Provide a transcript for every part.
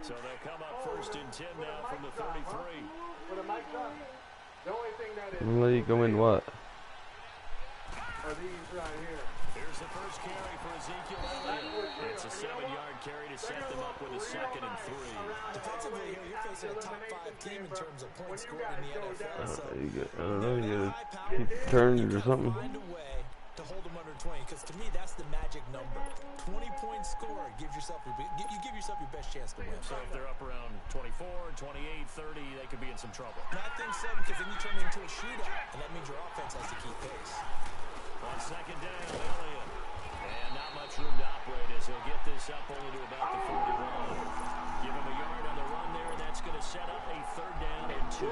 So they'll come up first and 10 now from the 33. With a mic's up. The only thing that is. Let you go in what? Are these right here. Here's the first carry for Ezekiel Elliott. It's a 7-yard carry to set them up with a 2nd and 3. Defensively here, you're facing a top 5 team in terms of points scored in the NFL. So I don't know, you gotta keep turning or something. Find a way to hold them under 20, because to me that's the magic number. 20 points scored gives yourself your best chance to win. So if they're up around 24, 28, 30, they could be in some trouble. And I think so, because then you turn it into a shootout, and that means your offense has to keep pace. On 2nd down, Elliott. And not much room to operate as he'll get this up only to about the 41. Give him a yard on the run there, and that's going to set up a 3rd down and 2.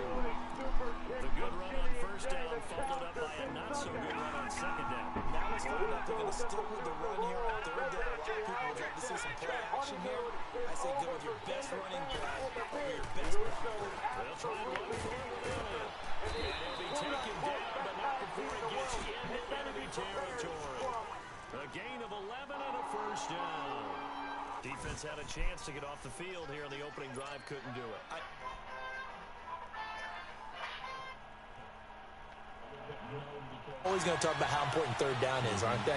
The good run on 1st down followed up by a not-so-good run on 2nd down. Now it's followed up. They're going to stick with the run here on 3rd down. A lot of people would like to see some play action here. I say go with your best running back over your best back. They'll try and run for Elliott. And he'll be taken down, but not before he gets into enemy territory. A gain of 11 and a 1st down. Defense had a chance to get off the field here in the opening drive, couldn't do it. Always going to talk about how important 3rd down is, aren't they?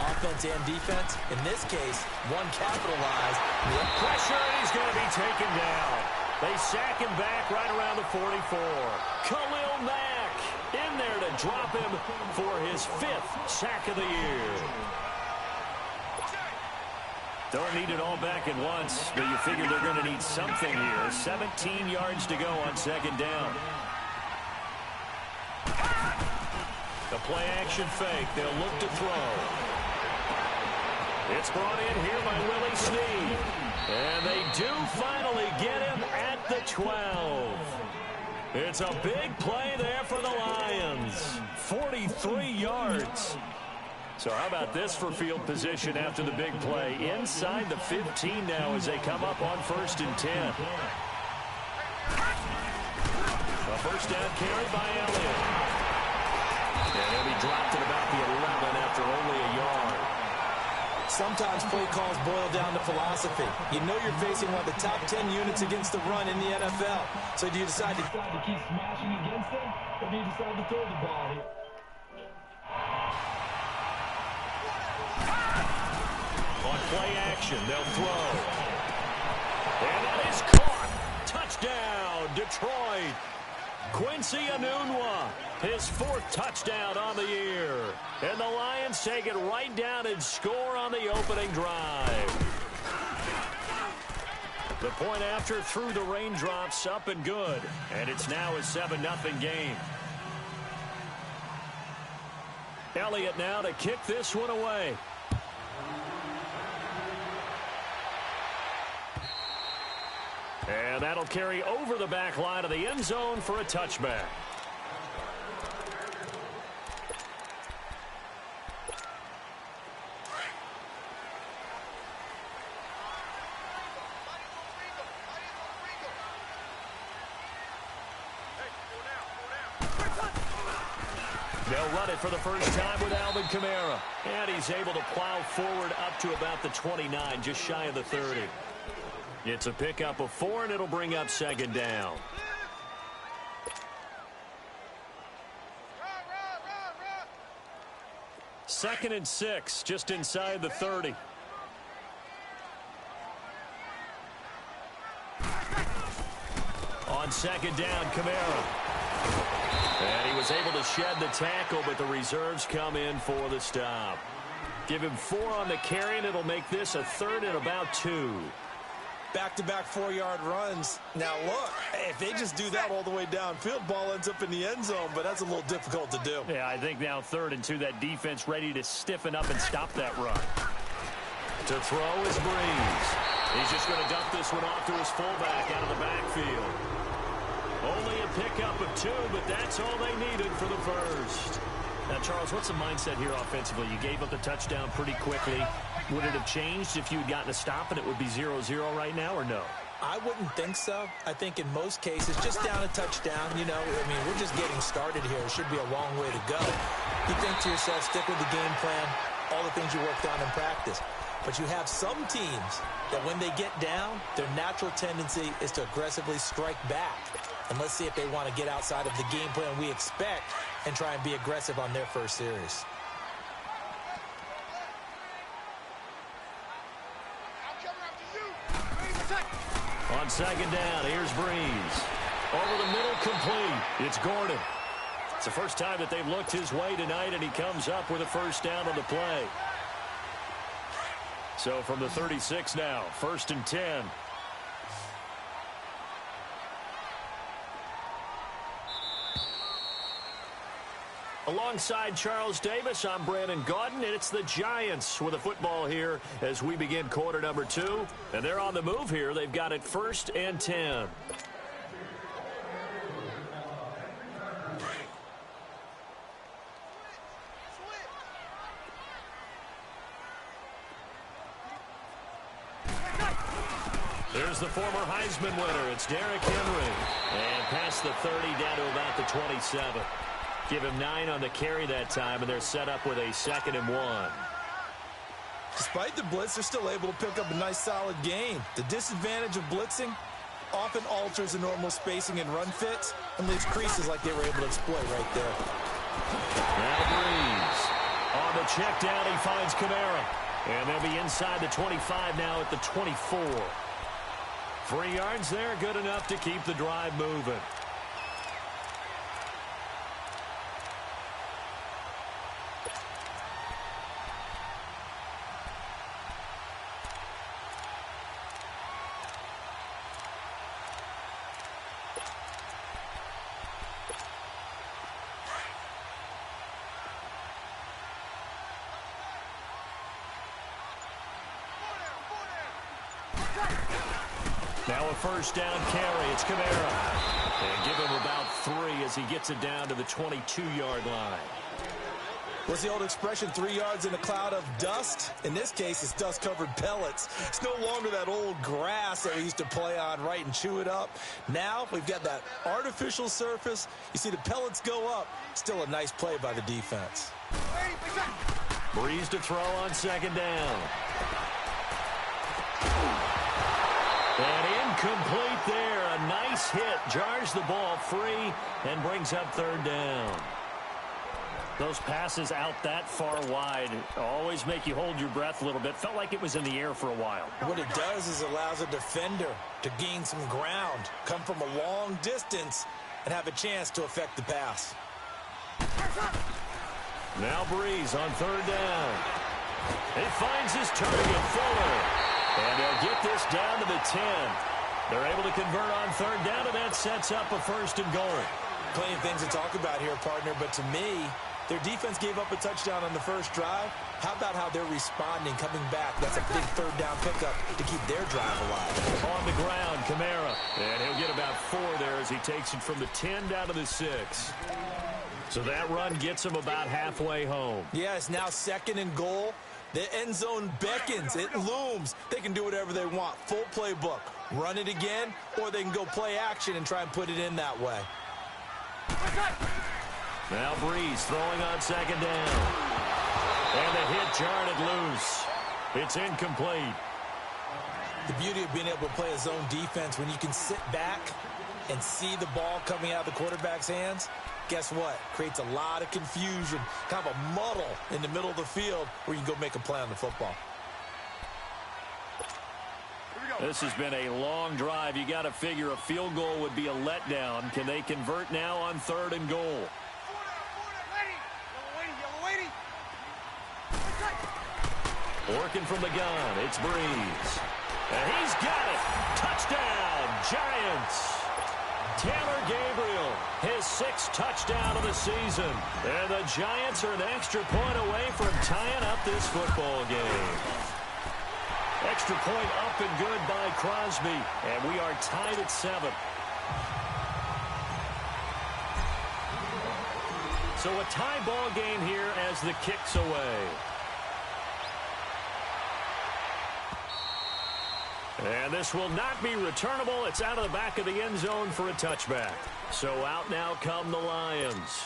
Offense and defense. In this case, one capitalized. Pressure, and he's going to be taken down. They sack him back right around the 44. Khalil Mack in there to drop him for his 5th sack of the year. Don't need it all back at once, but you figure they're going to need something here. 17 yards to go on 2nd down. The play-action fake. They'll look to throw. It's brought in here by Willie Snead. And they do finally get him at the 12. It's a big play there for the Lions. 43 yards. So how about this for field position after the big play? Inside the 15 now as they come up on 1st and 10. A 1st down carry by Elliott. And he'll be dropped at about the 11 after only a yard. Sometimes play calls boil down to philosophy. You know you're facing one of the top 10 units against the run in the NFL. So do you decide to keep smashing against them, or do you decide to throw the ball here? On play action, they'll throw. And that is caught. Touchdown, Detroit. Quincy Enunwa, his 4th touchdown on the year. And the Lions take it right down and score on the opening drive. The point after through the raindrops, up and good. And it's now a 7-0 game. Elliott now to kick this one away. And that'll carry over the back line of the end zone for a touchback. They'll run it for the first time with Alvin Kamara. And he's able to plow forward up to about the 29, just shy of the 30. It's a pickup of 4, and it'll bring up 2nd down. Second and 6, just inside the 30. On 2nd down, Kamara. And he was able to shed the tackle, but the reserves come in for the stop. Give him 4 on the carry, and it'll make this a 3rd and about 2. Back-to-back 4-yard runs. Now, look, if they just do that all the way downfield, ball ends up in the end zone, but that's a little difficult to do. Yeah, I think now 3rd and 2, that defense ready to stiffen up and stop that run. To throw is Breeze. He's just going to dump this one off to his fullback out of the backfield. Only a pickup of 2, but that's all they needed for the first. Now, Charles, what's the mindset here offensively? You gave up the touchdown pretty quickly. Would it have changed if you had gotten a stop and it would be 0-0 right now, or no? I wouldn't think so. I think in most cases, just down a touchdown, you know, I mean, we're just getting started here. It should be a long way to go. You think to yourself, stick with the game plan, all the things you worked on in practice. But you have some teams that when they get down, their natural tendency is to aggressively strike back. And let's see if they want to get outside of the game plan we expect and try and be aggressive on their first series. On second down, here's Breeze. Over the middle, complete. It's Gordon. It's the first time that they've looked his way tonight, and he comes up with a first down on the play. So from the 36 now, 1st and 10. Alongside Charles Davis, I'm Brandon Gaudin, and it's the Giants with a football here as we begin quarter number 2. And they're on the move here. They've got it 1st and 10. Here's the former Heisman winner. It's Derrick Henry. And past the 30 down to about the 27. Give him 9 on the carry that time, and they're set up with a 2nd and 1. Despite the blitz, they're still able to pick up a nice, solid gain. The disadvantage of blitzing often alters the normal spacing and run fits and leaves creases like they were able to exploit right there. Now Breeze. On the check down, he finds Kamara. And they'll be inside the 25 now at the 24. 3 yards there, good enough to keep the drive moving. Now a first down carry. It's Kamara. And give him about 3 as he gets it down to the 22-yard line. What's the old expression, 3 yards in a cloud of dust? In this case, it's dust-covered pellets. It's no longer that old grass that we used to play on, right, and chew it up. Now we've got that artificial surface. You see the pellets go up. Still a nice play by the defense. Breeze to throw on 2nd down. And incomplete there. A nice hit. Jars the ball free and brings up 3rd down. Those passes out that far wide always make you hold your breath a little bit. Felt like it was in the air for a while. What it does is allows a defender to gain some ground, come from a long distance, and have a chance to affect the pass. Now Breeze on 3rd down. He finds his target, Fuller. And they'll get this down to the 10. They're able to convert on 3rd down, and that sets up a 1st and goal. Plenty of things to talk about here, partner, but to me, their defense gave up a touchdown on the first drive. How about how they're responding, coming back? That's a big 3rd down pickup to keep their drive alive. On the ground, Kamara. And he'll get about 4 there as he takes it from the 10 down to the 6. So that run gets him about halfway home. Yeah, it's now 2nd and goal. The end zone beckons. It looms. They can do whatever they want. Full playbook. Run it again, or they can go play action and try and put it in that way. Now Breeze throwing on 2nd down. And the hit jarred it loose. It's incomplete. The beauty of being able to play a zone defense when you can sit back and see the ball coming out of the quarterback's hands, guess what? Creates a lot of confusion, kind of a muddle in the middle of the field where you can go make a play on the football. This has been a long drive. You got to figure a field goal would be a letdown. Can they convert now on 3rd and goal? Working from the gun, it's Breeze. And he's got it. Touchdown, Giants. Taylor Gabriel, his 6th touchdown of the season. And the Giants are an extra point away from tying up this football game. Extra point up and good by Crosby. And we are tied at 7. So a tie ball game here as the kick's away. And this will not be returnable. It's out of the back of the end zone for a touchback. So out now come the Lions.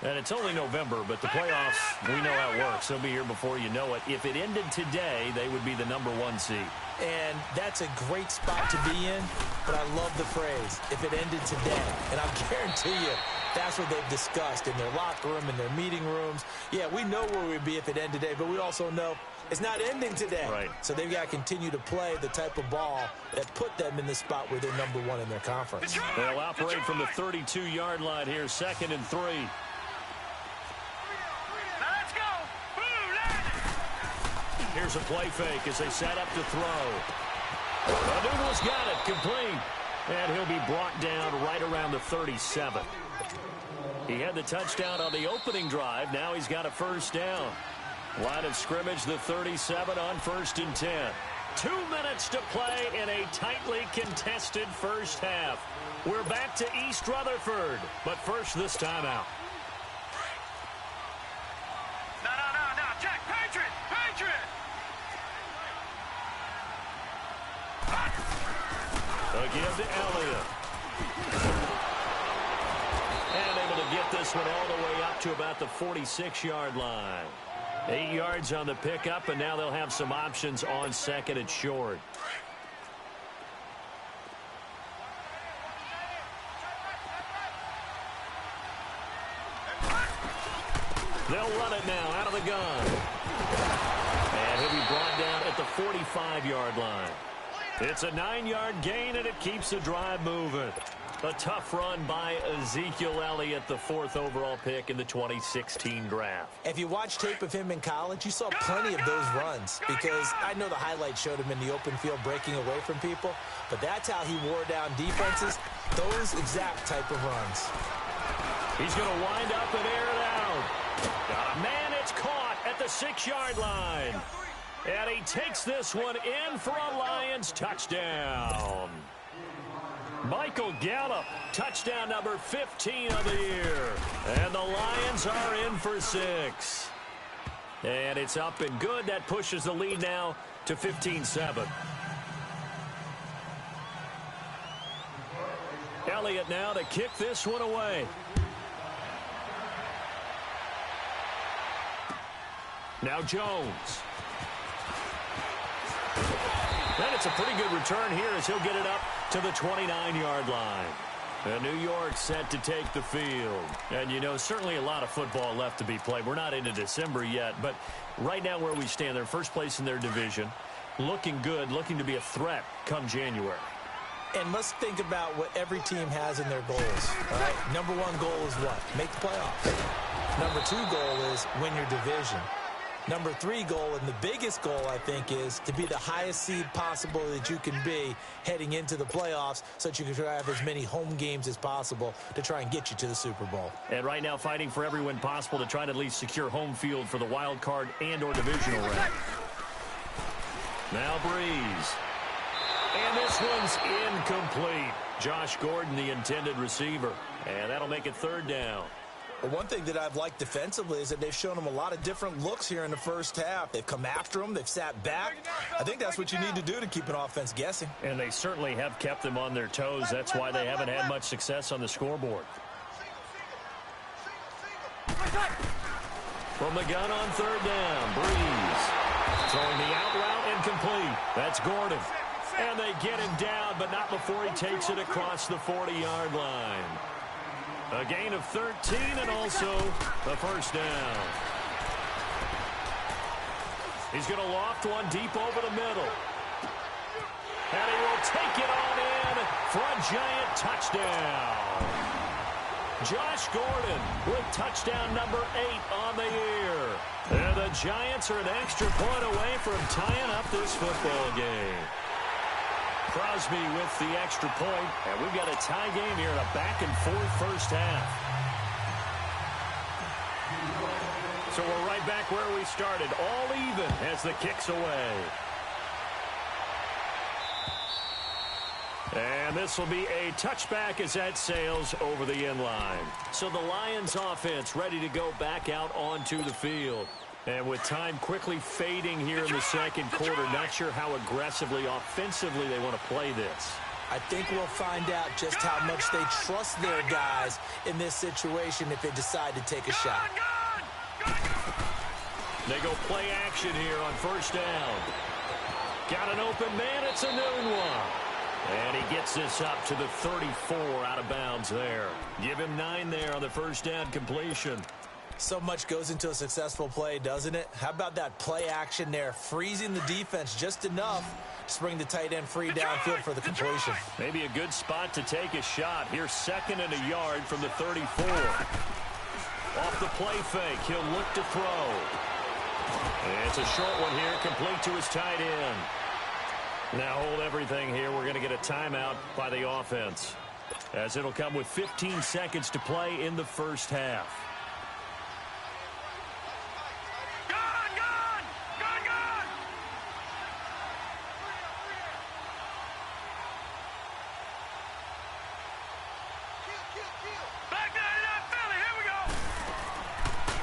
And it's only November, but the playoffs, we know how it works. They'll be here before you know it. If it ended today, they would be the #1 seed. And that's a great spot to be in, but I love the phrase, if it ended today. And I'll guarantee you, that's what they've discussed in their locker room, in their meeting rooms. Yeah, we know where we'd be if it ended today, but we also know it's not ending today. Right. So they've got to continue to play the type of ball that put them in the spot where they're #1 in their conference. They'll operate from the 32-yard line here, 2nd and 3. Here's a play fake as they set up to throw. Noodle's got it, complete. And he'll be brought down right around the 37. He had the touchdown on the opening drive. Now he's got a first down. Line of scrimmage, the 37 on 1st and 10. 2 minutes to play in a tightly contested first half. We're back to East Rutherford, but first this timeout. No, Jack, Patriot! A give to Elliott. And able to get this one all the way up to about the 46-yard line. 8 yards on the pickup, and now they'll have some options on 2nd and short. They'll run it now out of the gun. And he'll be brought down at the 45-yard line. It's a 9-yard gain, and it keeps the drive moving. A tough run by Ezekiel Elliott, the 4th overall pick in the 2016 draft. If you watch tape of him in college, you saw plenty of those runs because I know the highlights showed him in the open field breaking away from people, but that's how he wore down defenses, those exact type of runs. He's going to wind up and air it out. Got a man, it's caught at the 6-yard line. And he takes this one in for a Lions touchdown. Michael Gallup, touchdown number 15 of the year. And the Lions are in for 6. And it's up and good. That pushes the lead now to 15-7. Elliott now to kick this one away. Now Jones. And it's a pretty good return here as he'll get it up to the 29-yard line. And New York set to take the field. And, you know, certainly a lot of football left to be played. We're not into December yet, but right now where we stand, they're first place in their division. Looking good, looking to be a threat come January. And let's think about what every team has in their goals. All right? #1 goal is what? Make the playoffs. #2 goal is win your division. #3 goal, and the biggest goal, I think, is to be the highest seed possible that you can be heading into the playoffs so that you can have as many home games as possible to try and get you to the Super Bowl. And right now fighting for every win possible to try to at least secure home field for the wild card and or divisional round. Now Breeze. And this one's incomplete. Josh Gordon, the intended receiver. And that'll make it 3rd down. Well, one thing that I've liked defensively is that they've shown them a lot of different looks here in the first half. They've come after them. They've sat back. I think that's what you need to do to keep an offense guessing. And they certainly have kept them on their toes. That's why they haven't had much success on the scoreboard. From the gun on 3rd down, Breeze. Throwing the out route incomplete. That's Gordon. And they get him down, but not before he takes it across the 40-yard line. A gain of 13 and also a first down. He's going to loft one deep over the middle. And he will take it on in for a giant touchdown. Josh Gordon with touchdown number 8 on the year. And the Giants are an extra point away from tying up this football game. Crosby with the extra point, and we've got a tie game here in a back-and-forth first half. So we're right back where we started, all even as the kick's away. And this will be a touchback as that sails over the end line. So the Lions offense ready to go back out onto the field. And with time quickly fading here in the second quarter, not sure how aggressively, offensively they want to play this. I think we'll find out just how much they trust their guys in this situation if they decide to take a shot. They go play action here on first down. Got an open man. It's a noon one. And he gets this up to the 34 out of bounds there. Give him 9 there on the first down completion. So much goes into a successful play, doesn't it? How about that play action there, freezing the defense just enough to bring the tight end free downfield for the completion. Maybe a good spot to take a shot. Here's 2nd and a yard from the 34. Off the play fake, he'll look to throw. And it's a short one here, complete to his tight end. Now hold everything here. We're going to get a timeout by the offense, as it'll come with 15 seconds to play in the first half.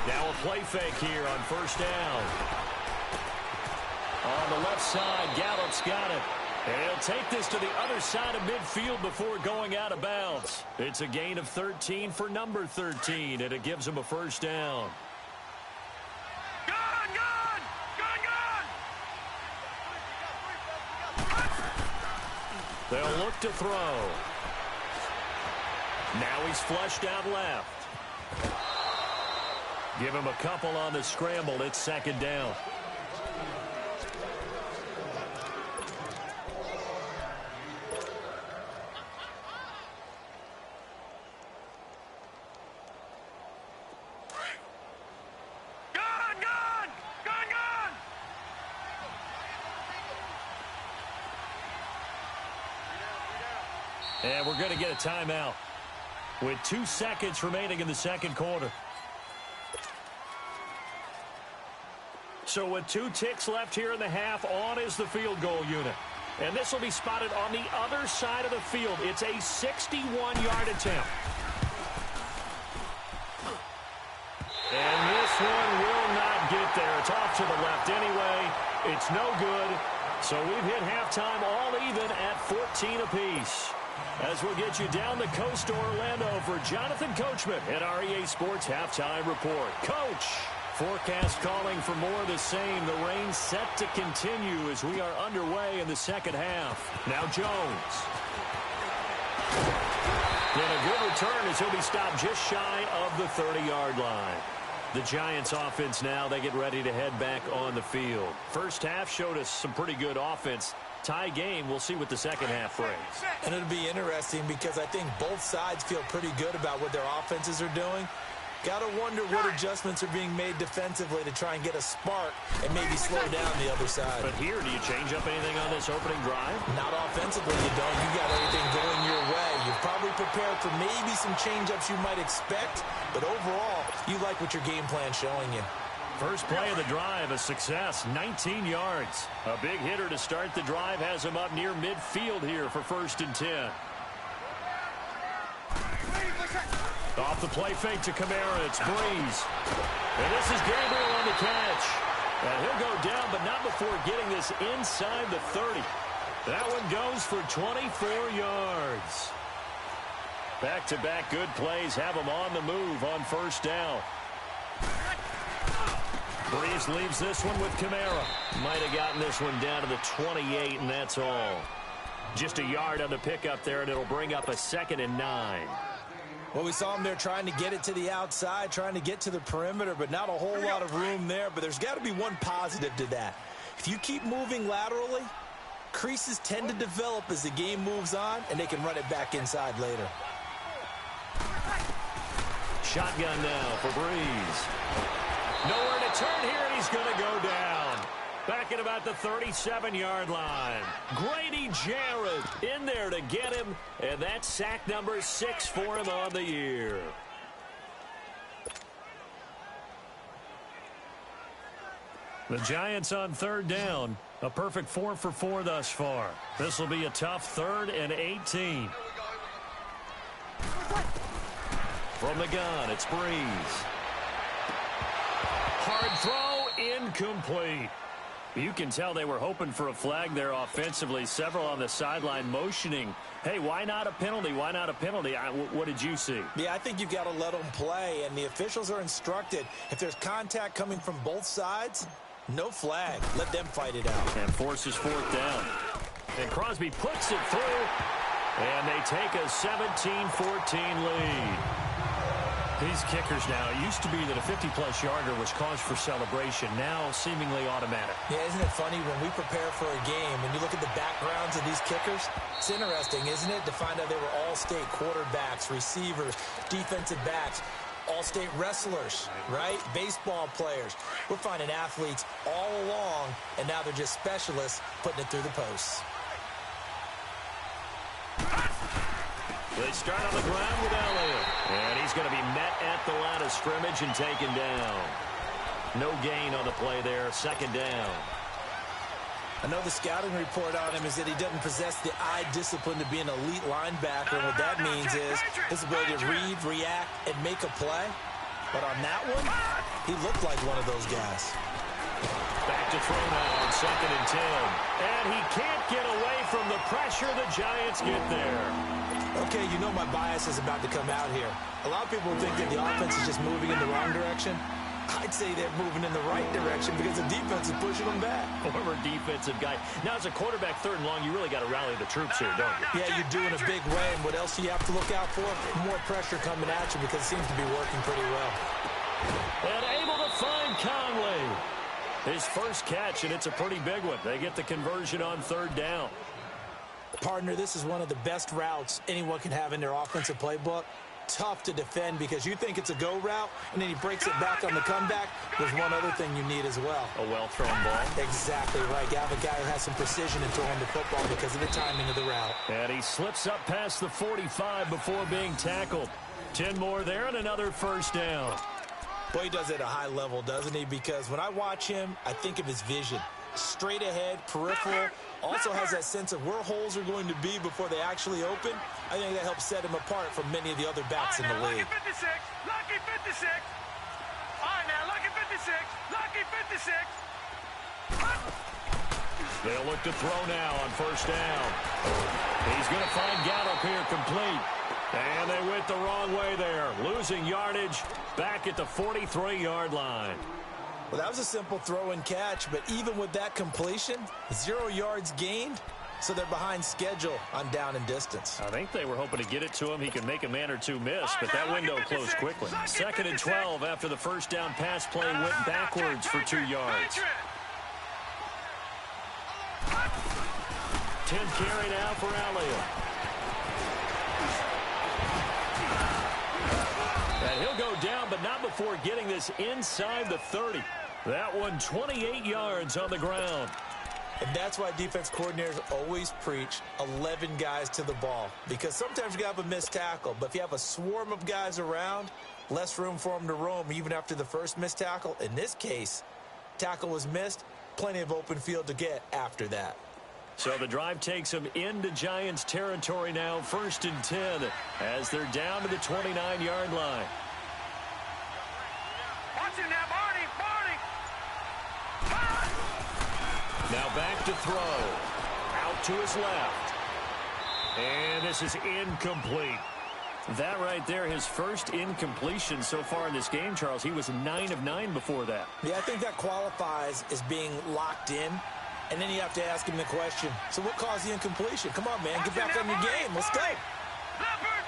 Now a play fake here on first down. On the left side, Gallup's got it. And he'll take this to the other side of midfield before going out of bounds. It's a gain of 13 for number 13, and it gives him a first down. They'll look to throw. Now he's flushed out left. Give him a couple on the scramble. It's 2nd down. And we're going to get a timeout with 2 seconds remaining in the second quarter. So with 2 ticks left here in the half, on is the field goal unit. And this will be spotted on the other side of the field. It's a 61-yard attempt. And this one will not get there. It's off to the left anyway. It's no good. So we've hit halftime all even at 14 apiece. As we'll get you down the coast to Orlando for Jonathan Coachman at our EA Sports Halftime Report. Coach, forecast calling for more of the same. The rain set to continue as we are underway in the second half. Now Jones. And a good return as he'll be stopped just shy of the 30-yard line. The Giants offense now, they get ready to head back on the field. First half showed us some pretty good offense. Tie game, we'll see what the second half brings. And it'll be interesting because I think both sides feel pretty good about what their offenses are doing. Got to wonder what adjustments are being made defensively to try and get a spark and maybe slow down the other side. But here, do you change up anything on this opening drive? Not offensively, you don't. You got everything going your way. You've probably prepared for maybe some change-ups you might expect, but overall, you like what your game plan's showing you. First play of the drive, a success, 19 yards. A big hitter to start the drive has him up near midfield here for 1st and 10. Off the play fake to Kamara, it's Breeze. And this is Gabriel on the catch. And he'll go down, but not before getting this inside the 30. That one goes for 24 yards. Back-to-back good plays have him on the move on first down. Breeze leaves this one with Kamara. Might have gotten this one down to the 28, and that's all. Just a yard on the pickup there, and it'll bring up a 2nd and 9. Well, we saw him there trying to get it to the outside, trying to get to the perimeter, but not a whole lot of room there. But there's got to be one positive to that. If you keep moving laterally, creases tend to develop as the game moves on, and they can run it back inside later. Shotgun now for Breeze. Nowhere to turn here, and he's going to go down. Back at about the 37-yard line. Grady Jarrett in there to get him, and that's sack number 6 for him on the year. The Giants on 3rd down. A perfect 4 for 4 thus far. This will be a tough 3rd and 18. From the gun, it's Breeze. Hard throw, incomplete. You can tell they were hoping for a flag there offensively. Several on the sideline motioning, hey, why not a penalty? Why not a penalty? What did you see? Yeah, I think you've got to let them play, and the officials are instructed. If there's contact coming from both sides, no flag. Let them fight it out. And forces fourth down. And Crosby puts it through, and they take a 17-14 lead. These kickers now, it used to be that a 50-plus yarder was cause for celebration, now seemingly automatic. Yeah, isn't it funny when we prepare for a game and you look at the backgrounds of these kickers? It's interesting, isn't it, to find out they were all-state quarterbacks, receivers, defensive backs, all-state wrestlers, right? Baseball players. We're finding athletes all along, and now they're just specialists putting it through the posts. They start on the ground with Elliott. And he's going to be met at the line of scrimmage and taken down. No gain on the play there. Second down. I know the scouting report on him is that he doesn't possess the eye discipline to be an elite linebacker. And what that means is his ability to read, react, and make a play. But on that one, he looked like one of those guys. Back to throw now on 2nd and 10. And he can't get away from the pressure. The Giants get there. Okay, you know my bias is about to come out here. A lot of people think that the offense is just moving in the wrong direction. I'd say they're moving in the right direction because the defense is pushing them back. Former defensive guy. Now, as a quarterback, 3rd and long, you really got to rally the troops here, don't you? Yeah, you do in a big way. And what else do you have to look out for? More pressure coming at you because it seems to be working pretty well. And able to find Conley. His first catch, and it's a pretty big one. They get the conversion on 3rd down. Partner, this is one of the best routes anyone can have in their offensive playbook. Tough to defend because you think it's a go route, and then he breaks it back on the comeback. There's one other thing you need as well. A well-thrown ball. Exactly right. You have a guy who has some precision in throwing the football because of the timing of the route. And he slips up past the 45 before being tackled. 10 more there and another first down. Boy, he does it at a high level, doesn't he? Because when I watch him, I think of his vision. Straight ahead, peripheral. Also has that sense of where holes are going to be before they actually open. I think that helps set him apart from many of the other backs in the league. Lucky 56. Lucky 56. All right, now, lucky 56. Lucky 56. They'll look to throw now on first down. He's going to find Gallup here complete. And they went the wrong way there. Losing yardage back at the 43-yard line. Well, that was a simple throw and catch, but even with that completion, 0 yards gained, so they're behind schedule on down and distance. I think they were hoping to get it to him. He could make a man or two miss, but that window closed quickly. 2nd and 12 after the first down pass play went backwards for 2 yards. 10th carry now for Elliott. And he'll go down, but not before getting this inside the 30. That one 28 yards on the ground. And that's why defense coordinators always preach 11 guys to the ball. Because sometimes you have a missed tackle, but if you have a swarm of guys around, less room for them to roam even after the first missed tackle. In this case, tackle was missed, plenty of open field to get after that. So the drive takes them into Giants territory now, 1st and 10, as they're down to the 29-yard line. Watch him now, Barney. Now back to throw. Out to his left. And this is incomplete. That right there, his first incompletion so far in this game, Charles. He was 9 of 9 before that. Yeah, I think that qualifies as being locked in. And then you have to ask him the question, so what caused the incompletion? Come on, man, get back on your game. Let's go. Leopard!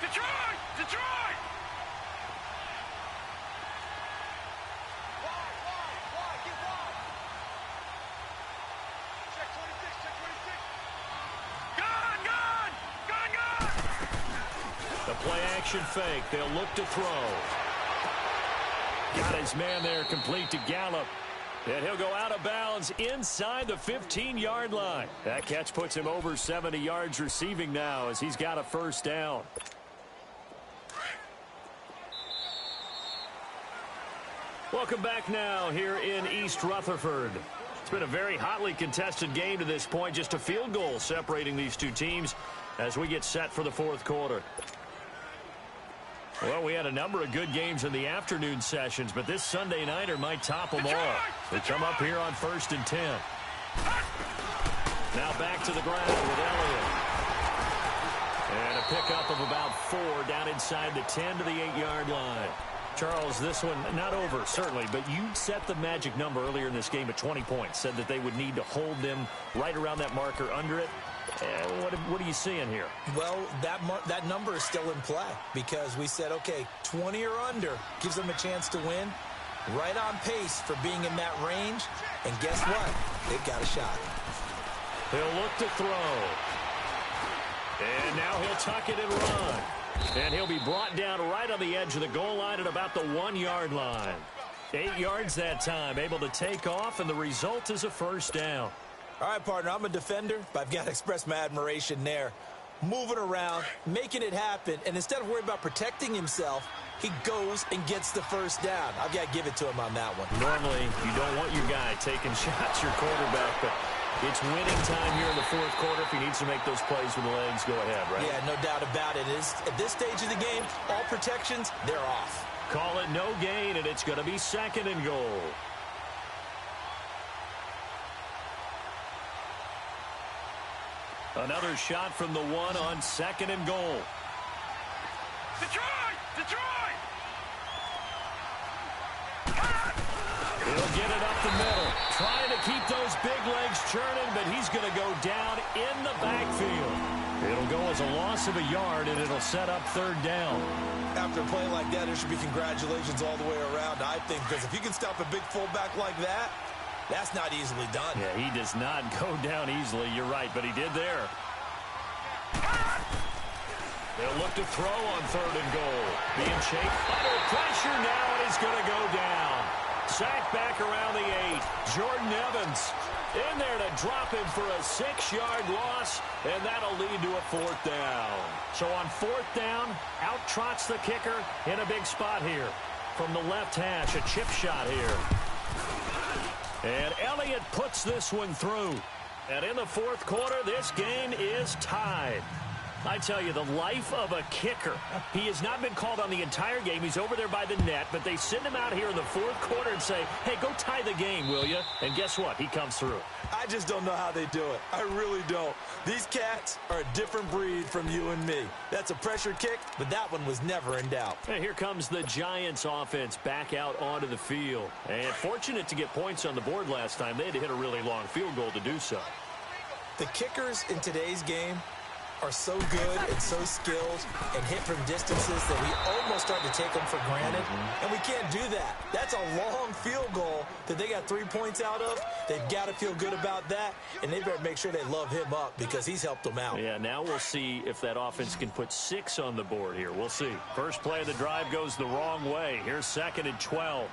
Detroit! The play-action fake. They'll look to throw. Got his man there, complete to Gallup. And he'll go out of bounds inside the 15-yard line. That catch puts him over 70 yards receiving now as he's got a first down. Welcome back now here in East Rutherford. It's been a very hotly contested game to this point. Just a field goal separating these two teams as we get set for the fourth quarter. Well, we had a number of good games in the afternoon sessions, but this Sunday nighter might top them all. They come up here on 1st and 10. Now back to the ground with Elliott. And a pickup of about 4 down inside the 10 to the 8-yard line. Charles, this one not over, certainly, but you set the magic number earlier in this game at 20 points. Said that they would need to hold them right around that marker under it. What are you seeing here? Well, that number is still in play because we said, okay, 20 or under gives them a chance to win. Right on pace for being in that range. And guess what? They've got a shot. He'll look to throw. And now he'll tuck it and run. And he'll be brought down right on the edge of the goal line at about the 1-yard line. 8 yards that time, able to take off, and the result is a first down. All right, partner, I'm a defender, but I've got to express my admiration there. Moving around, making it happen, and instead of worrying about protecting himself, he goes and gets the first down. I've got to give it to him on that one. Normally, you don't want your guy taking shots, your quarterback, but it's winning time here in the 4th quarter. If he needs to make those plays with the legs, go ahead, right? Yeah, no doubt about it. At this stage of the game, all protections, they're off. Call it no gain, and it's going to be 2nd and goal. Another shot from the 1 on 2nd and goal. Detroit! Detroit! He'll get it up the middle. Trying to keep those big legs churning, but he's going to go down in the backfield. It'll go as a loss of a yard, and it'll set up 3rd down. After a play like that, there should be congratulations all the way around, I think, because if you can stop a big fullback like that, that's not easily done. Yeah, he does not go down easily. You're right, but he did there. They'll look to throw on 3rd and goal. Being chased under pressure now, and he's going to go down. Sacked back around the 8. Jordan Evans in there to drop him for a 6-yard loss, and that'll lead to a 4th down. So on 4th down, out trots the kicker in a big spot here. From the left hash, a chip shot here. And Elliott puts this one through. And in the 4th quarter, this game is tied. I tell you, the life of a kicker. He has not been called on the entire game. He's over there by the net, but they send him out here in the 4th quarter and say, hey, go tie the game, will you? And guess what? He comes through. I just don't know how they do it. I really don't. These cats are a different breed from you and me. That's a pressure kick, but that one was never in doubt. And here comes the Giants offense back out onto the field. And fortunate to get points on the board last time. They had to hit a really long field goal to do so. The kickers in today's game are so good and so skilled and hit from distances that we almost start to take them for granted. And we can't do that. That's a long field goal that they got 3 points out of. They've got to feel good about that, and they better make sure they love him up because he's helped them out. Yeah, now we'll see if that offense can put 6 on the board here. We'll see. First play of the drive goes the wrong way. Here's 2nd and 12.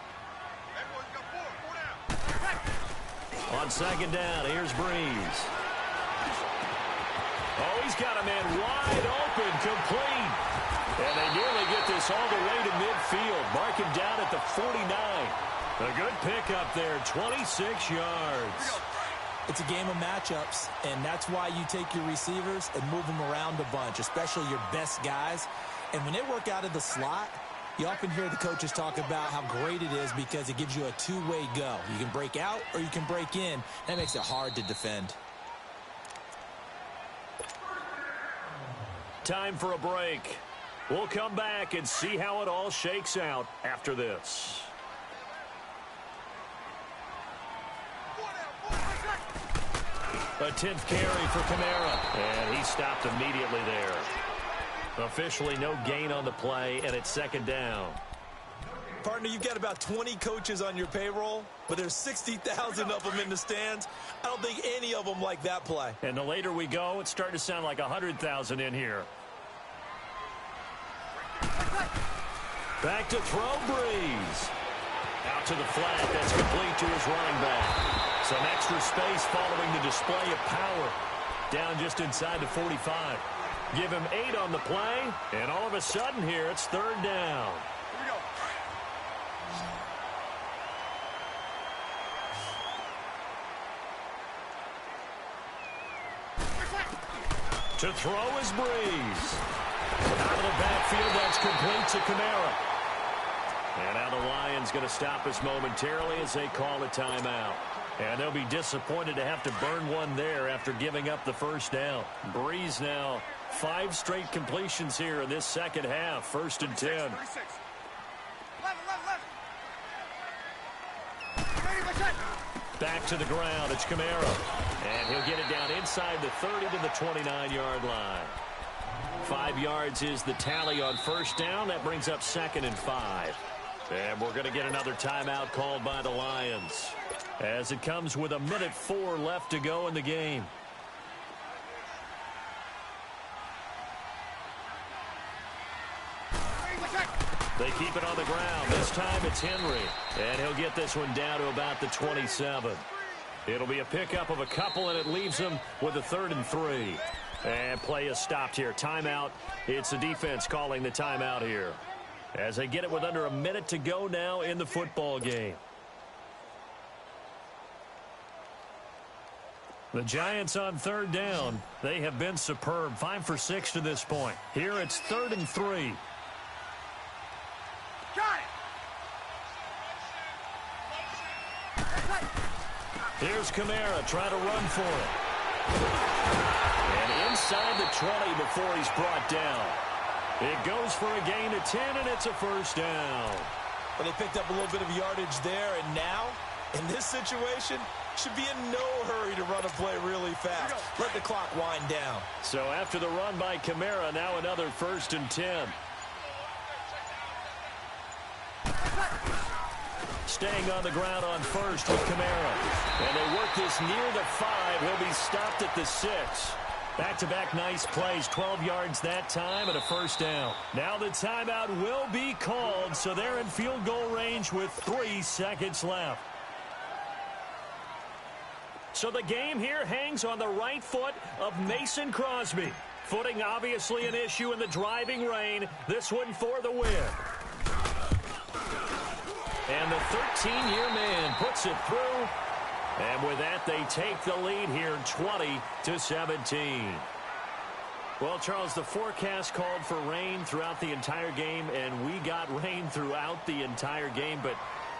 On 2nd down, here's Breeze. Oh, he's got a man wide open, complete. And they nearly get this all the way to midfield. Mark him down at the 49. A good pickup there, 26 yards. It's a game of matchups, and that's why you take your receivers and move them around a bunch, especially your best guys. And when they work out of the slot, you often hear the coaches talk about how great it is because it gives you a two-way go. You can break out or you can break in. That makes it hard to defend. Time for a break. We'll come back and see how it all shakes out after this. A 10th carry for Kamara, and he stopped immediately there. Officially no gain on the play, and it's 2nd down. Partner, you've got about 20 coaches on your payroll, but there's 60,000 of them in the stands. I don't think any of them like that play. And the later we go, it's starting to sound like 100,000 in here. Back to throw, Breeze. Out to the flat, that's complete to his running back. Some extra space following the display of power. Down just inside the 45. Give him 8 on the play, and all of a sudden here, it's 3rd down. To throw is Breeze. Out of the backfield, that's complete to Kamara. And now the Lions going to stop us momentarily as they call a timeout. And they'll be disappointed to have to burn one there after giving up the first down. Breeze now, 5 straight completions here in this second half. 1st and 10. Back to the ground. It's Kamara. And he'll get it down inside the 30 to the 29-yard line. 5 yards is the tally on first down. That brings up 2nd and 5. And we're going to get another timeout called by the Lions, as it comes with 1:04 left to go in the game. They keep it on the ground. This time it's Henry. And he'll get this one down to about the 27. It'll be a pickup of a couple, and it leaves them with a 3rd and 3. And play is stopped here. Timeout. It's the defense calling the timeout here, as they get it with under a minute to go now in the football game. The Giants on 3rd down. They have been superb. 5 for 6 to this point. Here it's 3rd and 3. Got it. Here's Kamara trying to run for it. And inside the 20 before he's brought down. It goes for a gain of 10, and it's a first down. Well, they picked up a little bit of yardage there, and now, in this situation, should be in no hurry to run a play really fast. Let the clock wind down. So after the run by Kamara, now another 1st and 10. Staying on the ground on first with Kamara. And they work this near the 5. He'll be stopped at the 6. Back-to-back nice plays, 12 yards that time and a first down. Now the timeout will be called, so they're in field goal range with 3 seconds left. So the game here hangs on the right foot of Mason Crosby. Footing obviously an issue in the driving rain. This one for the win. And the 13-year man puts it through. And with that, they take the lead here, 20-17. Well, Charles, the forecast called for rain throughout the entire game, and we got rain throughout the entire game. But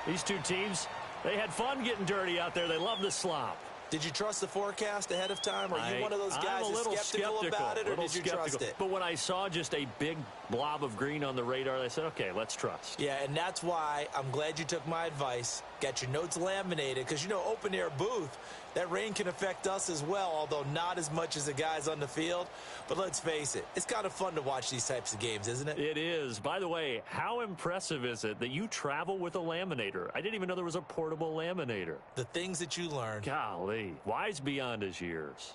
these two teams, they had fun getting dirty out there. They love the slop. Did you trust the forecast ahead of time? Are you one of those guys that's skeptical about it, or did you trust it? But when I saw just a big blob of green on the radar, I said, okay, let's trust. Yeah, and that's why I'm glad you took my advice. Got your notes laminated, because, you know, open-air booth, that rain can affect us as well, although not as much as the guys on the field. But let's face it, it's kind of fun to watch these types of games, isn't it? It is. By the way, how impressive is it that you travel with a laminator? I didn't even know there was a portable laminator. The things that you learn. Golly, wise beyond his years.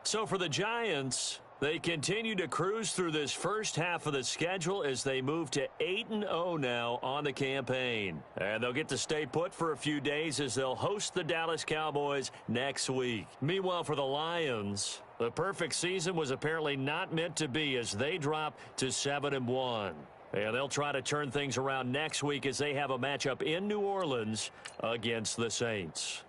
So for the Giants, they continue to cruise through this first half of the schedule as they move to 8-0 now on the campaign. And they'll get to stay put for a few days as they'll host the Dallas Cowboys next week. Meanwhile, for the Lions, the perfect season was apparently not meant to be as they drop to 7-1. And they'll try to turn things around next week as they have a matchup in New Orleans against the Saints.